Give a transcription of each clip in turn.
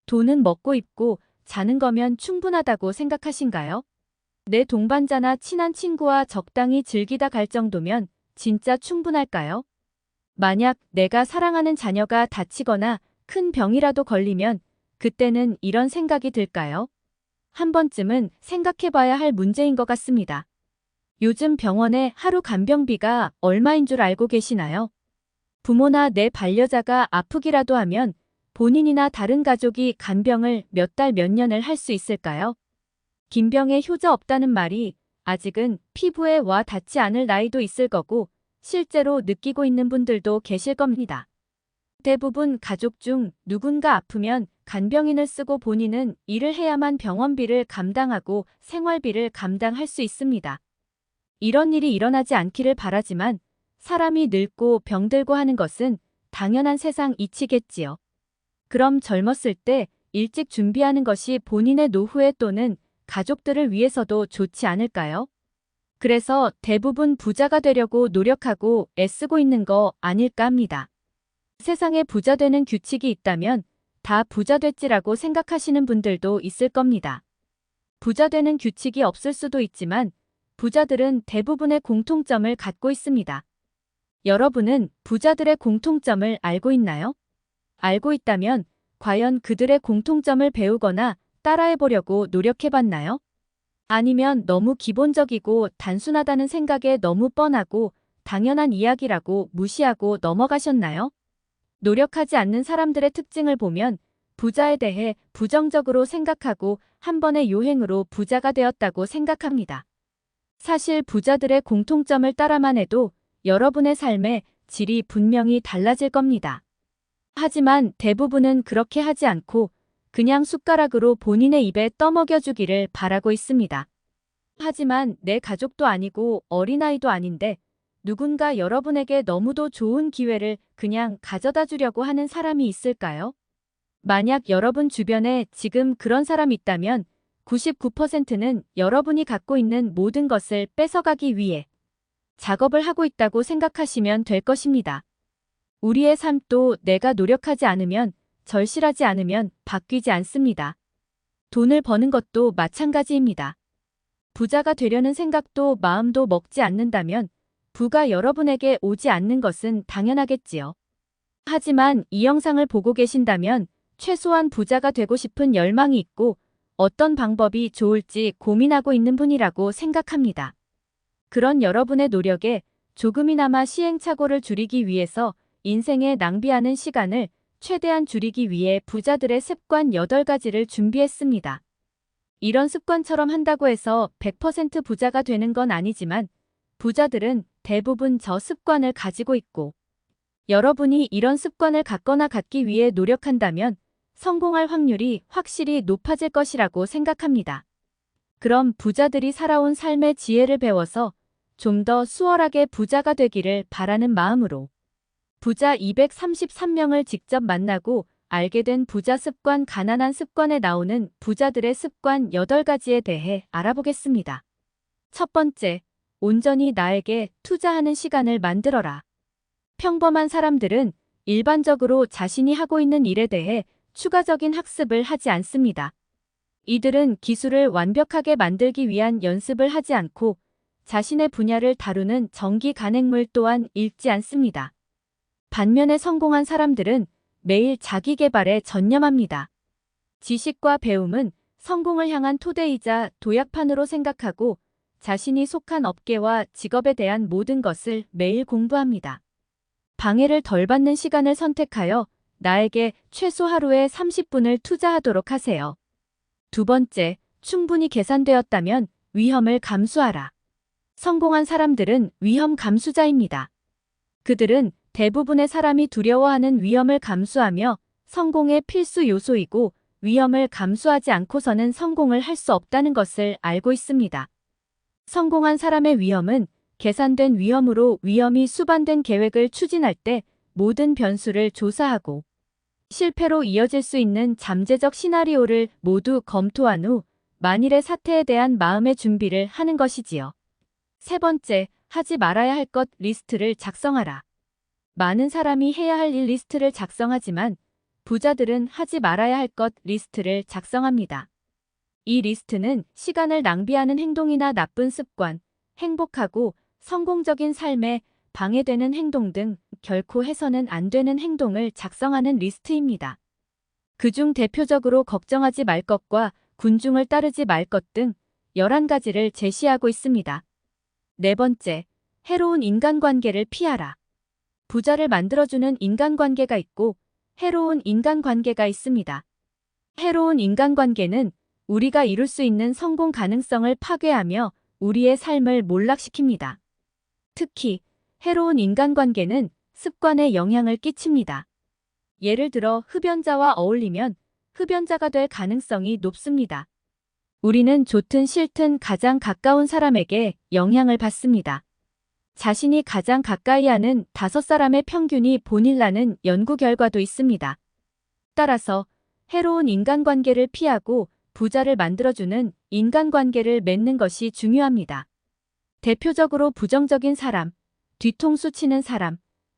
돈은 먹고 입고 자는 거면 충분하다고 생각하신가요? 내 동반자나 친한 친구와 적당히 즐기다 갈 정도면 진짜 충분할까요? 만약 내가 사랑하는 자녀가 다치거나 큰 병이라도 걸리면 그때는 이런 생각이 들까요? 한 번쯤은 생각해 봐야 할 문제인 것 같습니다. 요즘 병원의 하루 간병비가 얼마인 줄 알고 계시나요? 부모나 내 반려자가 아프기라도 하면 본인이나 다른 가족이 간병을 몇 달 몇 년을 할 수 있을까요? 긴 병에 효자 없다는 말이 아직은 피부에 와 닿지 않을 나이도 있을 거고 실제로 느끼고 있는 분들도 계실 겁니다. 대부분 가족 중 누군가 아프면 간병인을 쓰고 본인은 일을 해야만 병원비를 감당하고 생활비를 감당할 수 있습니다. 이런 일이 일어나지 않기를 바라지만 사람이 늙고 병들고 하는 것은 당연한 세상 이치겠지요. 그럼 젊었을 때 일찍 준비하는 것이 본인의 노후에 또는 가족들을 위해서도 좋지 않을까요? 그래서 대부분 부자가 되려고 노력하고 애쓰고 있는 거 아닐까 합니다. 세상에 부자 되는 규칙이 있다면 다 부자 됐지라고 생각하시는 분들도 있을 겁니다. 부자 되는 규칙이 없을 수도 있지만 부자들은 대부분의 공통점을 갖고 있습니다. 여러분은 부자들의 공통점을 알고 있나요? 알고 있다면 과연 그들의 공통점을 배우거나 따라해보려고 노력해봤나요? 아니면 너무 기본적이고 단순하다는 생각에 너무 뻔하고 당연한 이야기라고 무시하고 넘어가셨나요? 노력하지 않는 사람들의 특징을 보면 부자에 대해 부정적으로 생각하고 한 번의 요행으로 부자가 되었다고 생각합니다. 사실 부자들의 공통점을 따라만 해도 여러분의 삶의 질이 분명히 달라질 겁니다. 하지만 대부분은 그렇게 하지 않고 그냥 숟가락으로 본인의 입에 떠먹여주기를 바라고 있습니다. 하지만 내 가족도 아니고 어린아이도 아닌데 누군가 여러분에게 너무도 좋은 기회를 그냥 가져다 주려고 하는 사람이 있을까요? 만약 여러분 주변에 지금 그런 사람 있다면 99%는 여러분이 갖고 있는 모든 것을 뺏어가기 위해 작업을 하고 있다고 생각하시면 될 것입니다. 우리의 삶도 내가 노력하지 않으면, 절실하지 않으면 바뀌지 않습니다. 돈을 버는 것도 마찬가지입니다. 부자가 되려는 생각도 마음도 먹지 않는다면 부가 여러분에게 오지 않는 것은 당연하겠지요. 하지만 이 영상을 보고 계신다면 최소한 부자가 되고 싶은 열망이 있고 어떤 방법이 좋을지 고민하고 있는 분이라고 생각합니다. 그런 여러분의 노력에 조금이나마 시행착오를 줄이기 위해서 인생에 낭비하는 시간을 최대한 줄이기 위해 부자들의 습관 8가지를 준비했습니다. 이런 습관처럼 한다고 해서 100% 부자가 되는 건 아니지만 부자들은 대부분 저 습관을 가지고 있고 여러분이 이런 습관을 갖거나 갖기 위해 노력한다면 성공할 확률이 확실히 높아질 것이라고 생각합니다. 그럼 부자들이 살아온 삶의 지혜를 배워서 좀 더 수월하게 부자가 되기를 바라는 마음으로 부자 233명을 직접 만나고 알게 된 부자 습관 가난한 습관에 나오는 부자들의 습관 8가지에 대해 알아보겠습니다. 첫 번째, 온전히 나에게 투자하는 시간을 만들어라. 평범한 사람들은 일반적으로 자신이 하고 있는 일에 대해 추가적인 학습을 하지 않습니다. 이들은 기술을 완벽하게 만들기 위한 연습을 하지 않고 자신의 분야를 다루는 정기 간행물 또한 읽지 않습니다. 반면에 성공한 사람들은 매일 자기 개발에 전념합니다. 지식과 배움은 성공을 향한 토대이자 도약판으로 생각하고 자신이 속한 업계와 직업에 대한 모든 것을 매일 공부합니다. 방해를 덜 받는 시간을 선택하여 나에게 최소 하루에 30분을 투자하도록 하세요. 두 번째, 충분히 계산되었다면 위험을 감수하라. 성공한 사람들은 위험 감수자입니다. 그들은 대부분의 사람이 두려워하는 위험을 감수하며 성공의 필수 요소이고 위험을 감수하지 않고서는 성공을 할 수 없다는 것을 알고 있습니다. 성공한 사람의 위험은 계산된 위험으로 위험이 수반된 계획을 추진할 때 모든 변수를 조사하고 실패로 이어질 수 있는 잠재적 시나리오를 모두 검토한 후 만일의 사태에 대한 마음의 준비를 하는 것이지요. 세 번째, 하지 말아야 할 것 리스트를 작성하라. 많은 사람이 해야 할 일 리스트를 작성하지만 부자들은 하지 말아야 할 것 리스트를 작성합니다. 이 리스트는 시간을 낭비하는 행동이나 나쁜 습관, 행복하고 성공적인 삶에 방해되는 행동 등 결코 해서는 안 되는 행동을 작성하는 리스트입니다. 그중 대표적으로 걱정하지 말 것과 군중을 따르지 말 것 등 11가지를 제시하고 있습니다. 네 번째, 해로운 인간관계를 피하라. 부자를 만들어주는 인간관계가 있고 해로운 인간관계가 있습니다. 해로운 인간관계는 우리가 이룰 수 있는 성공 가능성을 파괴하며 우리의 삶을 몰락시킵니다. 특히 해로운 인간관계는 습관에 영향을 끼칩니다. 예를 들어 흡연자와 어울리면 흡연자가 될 가능성이 높습니다. 우리는 좋든 싫든 가장 가까운 사람에게 영향을 받습니다. 자신이 가장 가까이 하는 5사람의 평균이 본일라는 연구 결과도 있습니다. 따라서 해로운 인간관계를 피하고 부자를 만들어주는 인간관계를 맺는 것이 중요합니다. 대표적으로 부정적인 사람, 뒤통수 치는 사람,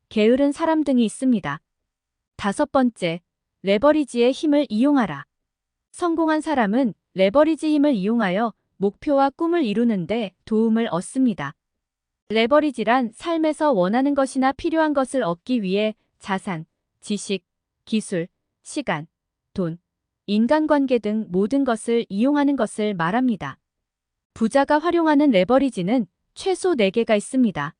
게으른 사람 등이 있습니다. 5번째, 레버리지의 힘을 이용하라. 성공한 사람은 레버리지 힘을 이용하여 목표와 꿈을 이루는데 도움을 얻습니다. 레버리지란 삶에서 원하는 것이나 필요한 것을 얻기 위해 자산, 지식, 기술, 시간, 돈, 인간관계 등 모든 것을 이용하는 것을 말합니다. 부자가 활용하는 레버리지는 최소 4개가 있습니다.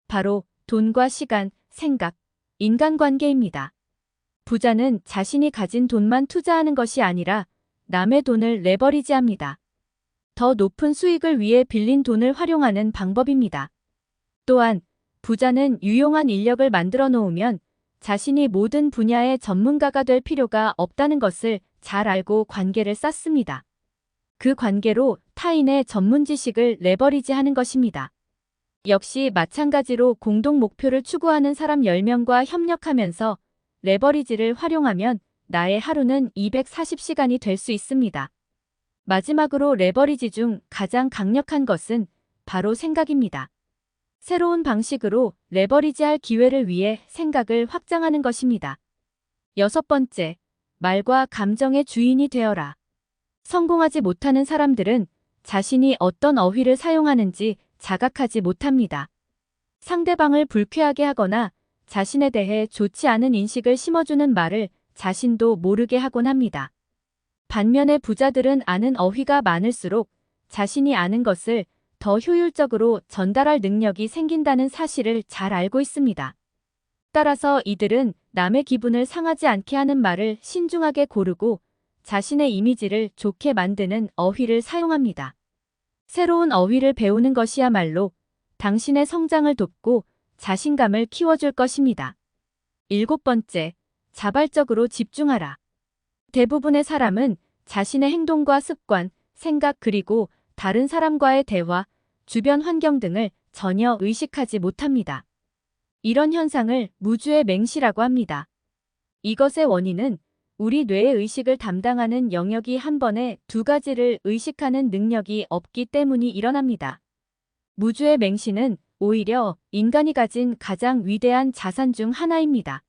바로 돈과 시간, 생각, 인간관계입니다. 부자는 자신이 가진 돈만 투자하는 것이 아니라 남의 돈을 레버리지합니다. 더 높은 수익을 위해 빌린 돈을 활용하는 방법입니다. 또한 부자는 유용한 인력을 만들어 놓으면 자신이 모든 분야의 전문가가 될 필요가 없다는 것을 잘 알고 관계를 쌓습니다. 그 관계로 타인의 전문 지식을 레버리지하는 것입니다. 역시 마찬가지로 공동 목표를 추구하는 사람 10명과 협력하면서 레버리지를 활용하면 나의 하루는 240시간이 될 수 있습니다. 마지막으로 레버리지 중 가장 강력한 것은 바로 생각입니다. 새로운 방식으로 레버리지할 기회를 위해 생각을 확장하는 것입니다. 6번째, 말과 감정의 주인이 되어라. 성공하지 못하는 사람들은 자신이 어떤 어휘를 사용하는지 자각하지 못합니다. 상대방을 불쾌하게 하거나 자신에 대해 좋지 않은 인식을 심어주는 말을 자신도 모르게 하곤 합니다. 반면에 부자들은 아는 어휘가 많을수록 자신이 아는 것을 더 효율적으로 전달할 능력이 생긴다는 사실을 잘 알고 있습니다. 따라서 이들은 남의 기분을 상하지 않게 하는 말을 신중하게 고르고 자신의 이미지를 좋게 만드는 어휘를 사용합니다. 새로운 어휘를 배우는 것이야말로 당신의 성장을 돕고 자신감을 키워줄 것입니다. 7번째, 자발적으로 집중하라. 대부분의 사람은 자신의 행동과 습관, 생각 그리고 다른 사람과의 대화, 주변 환경 등을 전혀 의식하지 못합니다. 이런 현상을 무주의 맹시라고 합니다. 이것의 원인은 우리 뇌의 의식을 담당하는 영역이 한 번에 2가지를 의식하는 능력이 없기 때문이 일어납니다. 무주의 맹시는 오히려 인간이 가진 가장 위대한 자산 중 하나입니다.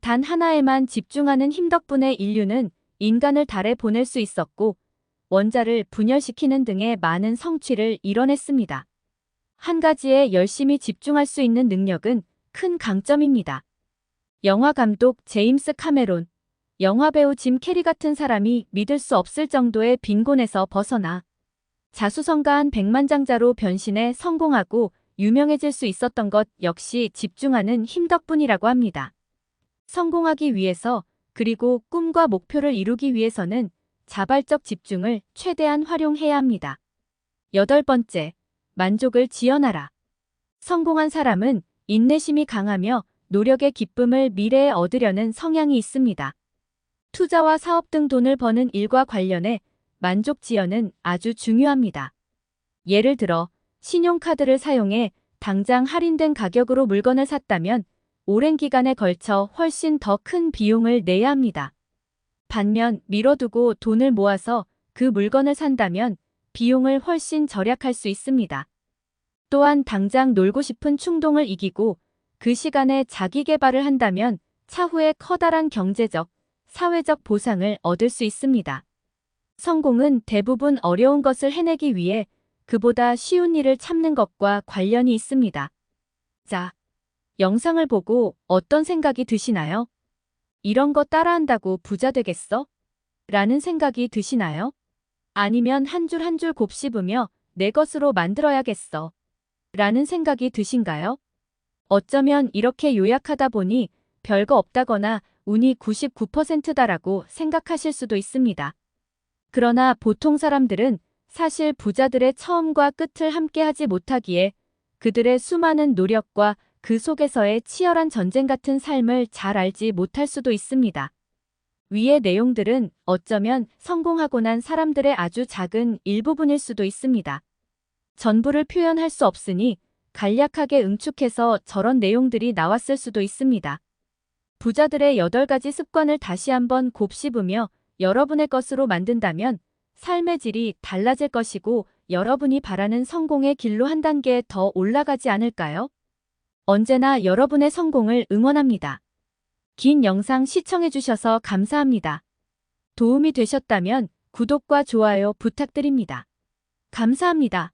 단 하나에만 집중하는 힘 덕분에 인류는 인간을 달에 보낼 수 있었고 원자를 분열시키는 등의 많은 성취를 이뤄냈습니다. 한 가지에 열심히 집중할 수 있는 능력은 큰 강점입니다. 영화 감독 제임스 카메론, 영화배우 짐 캐리 같은 사람이 믿을 수 없을 정도의 빈곤에서 벗어나 자수성가한 백만장자로 변신해 성공하고 유명해질 수 있었던 것 역시 집중하는 힘 덕분이라고 합니다. 성공하기 위해서 그리고 꿈과 목표를 이루기 위해서는 자발적 집중을 최대한 활용해야 합니다. 8번째, 만족을 지연하라. 성공한 사람은 인내심이 강하며 노력의 기쁨을 미래에 얻으려는 성향이 있습니다. 투자와 사업 등 돈을 버는 일과 관련해 만족 지연은 아주 중요합니다. 예를 들어 신용카드를 사용해 당장 할인된 가격으로 물건을 샀다면 오랜 기간에 걸쳐 훨씬 더 큰 비용을 내야 합니다. 반면 미뤄두고 돈을 모아서 그 물건을 산다면 비용을 훨씬 절약할 수 있습니다. 또한 당장 놀고 싶은 충동을 이기고 그 시간에 자기 개발을 한다면 차후에 커다란 경제적, 사회적 보상을 얻을 수 있습니다. 성공은 대부분 어려운 것을 해내기 위해 그보다 쉬운 일을 참는 것과 관련이 있습니다. 자, 영상을 보고 어떤 생각이 드시나요? 이런 거 따라한다고 부자 되겠어? 라는 생각이 드시나요? 아니면 한 줄 한 줄 곱씹으며 내 것으로 만들어야겠어. 라는 생각이 드신가요? 어쩌면 이렇게 요약하다 보니 별거 없다거나 운이 99%다라고 생각하실 수도 있습니다. 그러나 보통 사람들은 사실 부자들의 처음과 끝을 함께 하지 못하기에 그들의 수많은 노력과 그 속에서의 치열한 전쟁 같은 삶을 잘 알지 못할 수도 있습니다. 위의 내용들은 어쩌면 성공하고 난 사람들의 아주 작은 일부분일 수도 있습니다. 전부를 표현할 수 없으니 간략하게 응축해서 저런 내용들이 나왔을 수도 있습니다. 부자들의 8가지 습관을 다시 한번 곱씹으며 여러분의 것으로 만든다면 삶의 질이 달라질 것이고 여러분이 바라는 성공의 길로 한 단계 더 올라가지 않을까요? 언제나 여러분의 성공을 응원합니다. 긴 영상 시청해주셔서 감사합니다. 도움이 되셨다면 구독과 좋아요 부탁드립니다. 감사합니다.